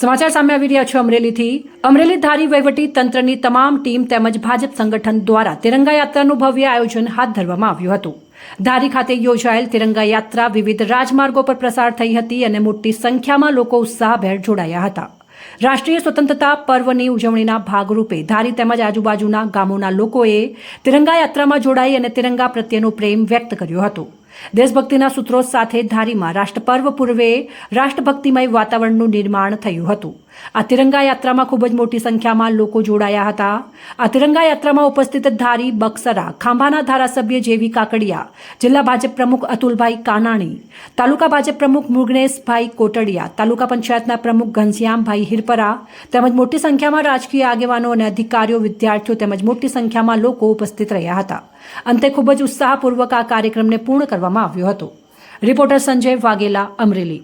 સમાચાર સામે આવી રહ્યા છે અમરેલી ધારી વહીવટી તંત્રની તમામ ટીમ તેમજ ભાજપ સંગઠન દ્વારા તિરંગા યાત્રાનું ભવ્ય આયોજન હાથ ધરવામાં આવ્યું હતું। ધારી ખાતે યોજાયેલ તિરંગા યાત્રા વિવિધ રાજમાર્ગો પર પ્રસાર થઈ હતી અને મોટી સંખ્યામાં લોકો ઉત્સાહભેર જોડાયા હતા। રાષ્ટ્રીય સ્વતંત્રતા પર્વની ઉજવણીના ભાગરૂપે ધારી તેમજ આજુબાજુના ગામોના લોકોએ તિરંગા યાત્રામાં જોડાઈ અને તિરંગા પ્રત્યેનો પ્રેમ વ્યક્ત કર્યો હતો। દેશભક્તિના સૂત્રો સાથે ધારીમાં રાષ્ટ્રપર્વ પૂર્વે રાષ્ટ્રભક્તિમય વાતાવરણનું નિર્માણ થયું હતું। આ તિરંગા યાત્રામાં ખૂબ જ મોટી સંખ્યામાં લોકો જોડાયા હતા। આ તિરંગા યાત્રામાં ઉપસ્થિત ધારી, બક્સરા, ખાંભાના ધારાસભ્ય જેવી કાકડિયા, જિલ્લા ભાજપ પ્રમુખ અતુલભાઈ કાનાણી, તાલુકા ભાજપ પ્રમુખ મુગનેશભાઈ કોટડિયા, તાલુકા પંચાયતના પ્રમુખ ઘનશ્યામભાઈ હિરપરા તેમજ મોટી સંખ્યામાં રાજકીય આગેવાનો અને અધિકારીઓ, વિદ્યાર્થીઓ તેમજ મોટી સંખ્યામાં લોકો ઉપસ્થિત રહ્યા હતા। અંતે ખૂબ જ ઉત્સાહપૂર્વક આ કાર્યક્રમને પૂર્ણ કરવામાં આવ્યો હતો। રિપોર્ટર સંજય વાઘેલા, અમરેલી।